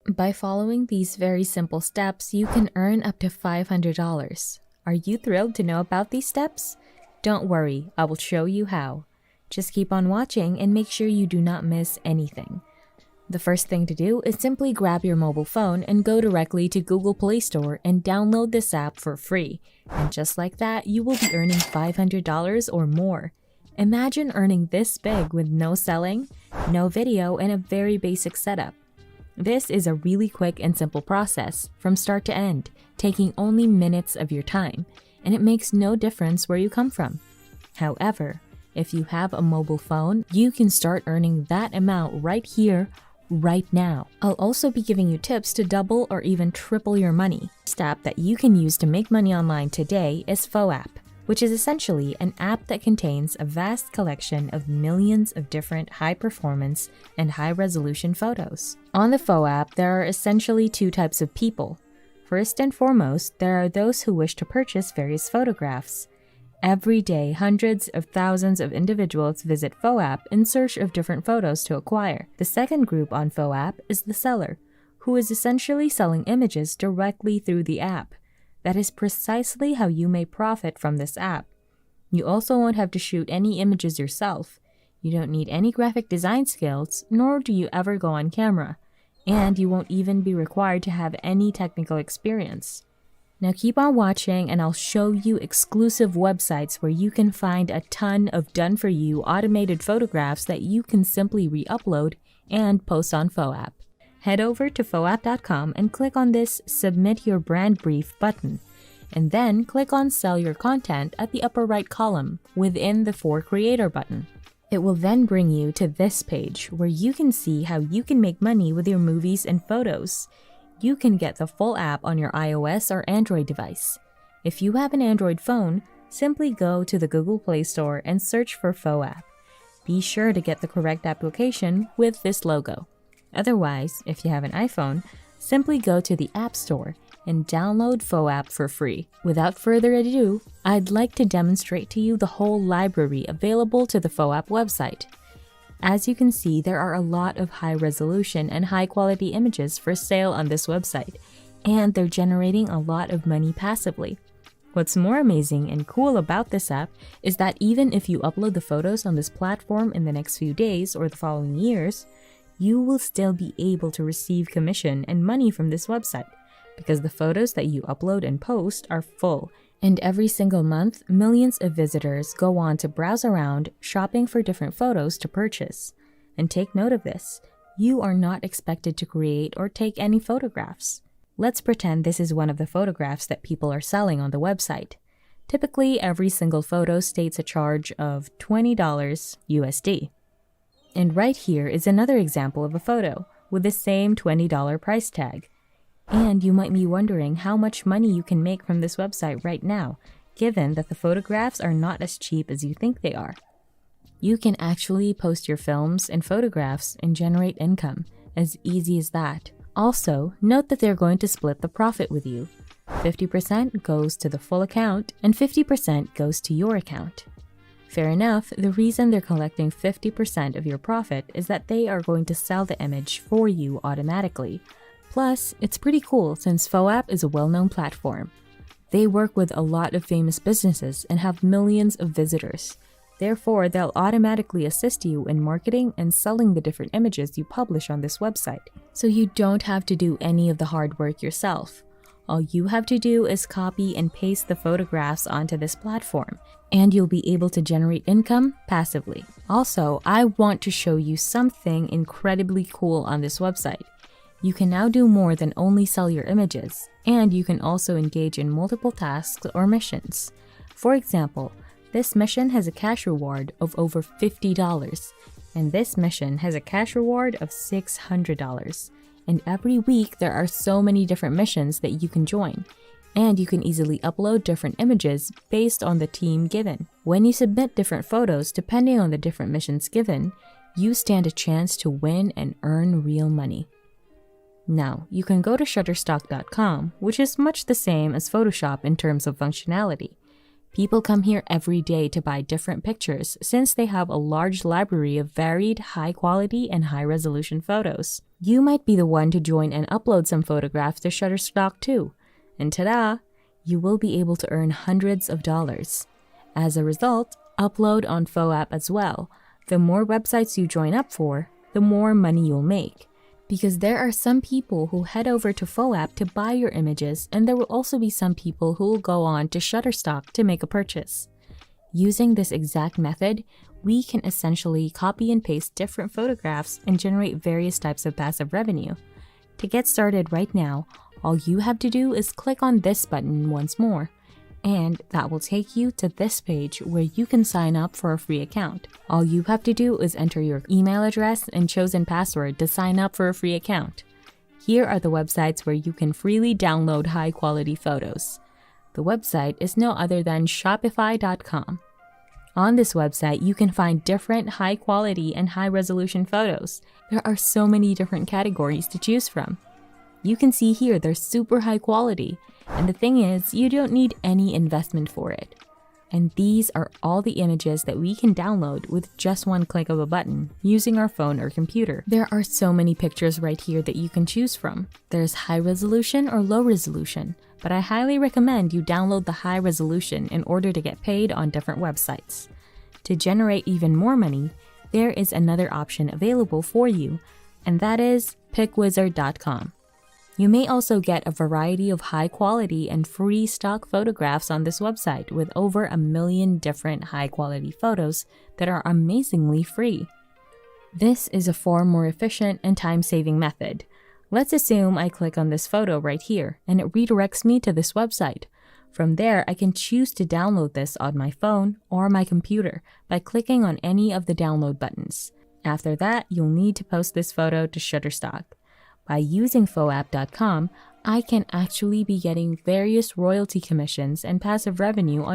By following these very simple steps, you can earn up to $500. Are you thrilled to know about these steps? Don't worry, I will show you how. Just keep on watching and make sure you do not miss anything. The first thing to do is simply grab your mobile phone and go directly to Google Play Store and download this app for free. And just like that, you will be earning $500 or more. Imagine earning this big with no selling, no video, and a very basic setup. This is a really quick and simple process from start to end, taking only minutes of your time, and it makes no difference where you come from. However, if you have a mobile phone, you can start earning that amount right here, right now. I'll also be giving you tips to double or even triple your money. The first app that you can use to make money online today is FOApp, which is essentially an app that contains a vast collection of millions of different high-performance and high-resolution photos. On the FOApp, there are essentially two types of people. First and foremost, there are those who wish to purchase various photographs. Every day, hundreds of thousands of individuals visit FOApp in search of different photos to acquire. The second group on FOApp is the seller, who is essentially selling images directly through the app. That is precisely how you may profit from this app. You also won't have to shoot any images yourself. You don't need any graphic design skills, nor do you ever go on camera. And you won't even be required to have any technical experience. Now keep on watching and I'll show you exclusive websites where you can find a ton of done-for-you automated photographs that you can simply re-upload and post on FOApp. Head over to foapp.com and click on this Submit Your Brand Brief button, and then click on Sell Your Content at the upper right column within the For Creator button. It will then bring you to this page where you can see how you can make money with your movies and photos. You can get the full app on your iOS or Android device. If you have an Android phone, simply go to the Google Play Store and search for FOApp. Be sure to get the correct application with this logo. Otherwise, if you have an iPhone, simply go to the App Store and download FOApp for free. Without further ado, I'd like to demonstrate to you the whole library available to the FOApp website. As you can see, there are a lot of high-resolution and high-quality images for sale on this website, and they're generating a lot of money passively. What's more amazing and cool about this app is that even if you upload the photos on this platform in the next few days or the following years, you will still be able to receive commission and money from this website because the photos that you upload and post are full. And every single month, millions of visitors go on to browse around, shopping for different photos to purchase. And take note of this, you are not expected to create or take any photographs. Let's pretend this is one of the photographs that people are selling on the website. Typically, every single photo states a charge of $20 USD. And right here is another example of a photo with the same $20 price tag. And you might be wondering how much money you can make from this website right now, given that the photographs are not as cheap as you think they are. You can actually post your films and photographs and generate income, as easy as that. Also, note that they're going to split the profit with you. 50% goes to the full account and 50% goes to your account. Fair enough, the reason they're collecting 50% of your profit is that they are going to sell the image for you automatically. Plus, it's pretty cool since FOApp is a well-known platform. They work with a lot of famous businesses and have millions of visitors. Therefore, they'll automatically assist you in marketing and selling the different images you publish on this website. So you don't have to do any of the hard work yourself. All you have to do is copy and paste the photographs onto this platform, and you'll be able to generate income passively. Also, I want to show you something incredibly cool on this website. You can now do more than only sell your images, and you can also engage in multiple tasks or missions. For example, this mission has a cash reward of over $50, and this mission has a cash reward of $600. And every week there are so many different missions that you can join, and you can easily upload different images based on the theme given. When you submit different photos depending on the different missions given, you stand a chance to win and earn real money. Now, you can go to Shutterstock.com, which is much the same as Photoshop in terms of functionality. People come here every day to buy different pictures since they have a large library of varied, high-quality and high-resolution photos. You might be the one to join and upload some photographs to Shutterstock too. And ta-da! You will be able to earn hundreds of dollars. As a result, upload on FOAP as well. The more websites you join up for, the more money you'll make. Because there are some people who head over to FOAP to buy your images, and there will also be some people who will go on to Shutterstock to make a purchase. Using this exact method, we can essentially copy and paste different photographs and generate various types of passive revenue. To get started right now, all you have to do is click on this button once more, and that will take you to this page where you can sign up for a free account. All you have to do is enter your email address and chosen password to sign up for a free account. Here are the websites where you can freely download high-quality photos. The website is no other than Shopify.com. On this website, you can find different high-quality and high-resolution photos. There are so many different categories to choose from. You can see here they're super high quality, and the thing is, you don't need any investment for it. And these are all the images that we can download with just one click of a button using our phone or computer. There are so many pictures right here that you can choose from. There's high resolution or low resolution, but I highly recommend you download the high resolution in order to get paid on different websites. To generate even more money, there is another option available for you, and that is PicWizard.com. You may also get a variety of high-quality and free stock photographs on this website with over 1 million different high-quality photos that are amazingly free. This is a far more efficient and time-saving method. Let's assume I click on this photo right here and it redirects me to this website. From there, I can choose to download this on my phone or my computer by clicking on any of the download buttons. After that, you'll need to post this photo to Shutterstock. By using FOAP.com, I can actually be getting various royalty commissions and passive revenue on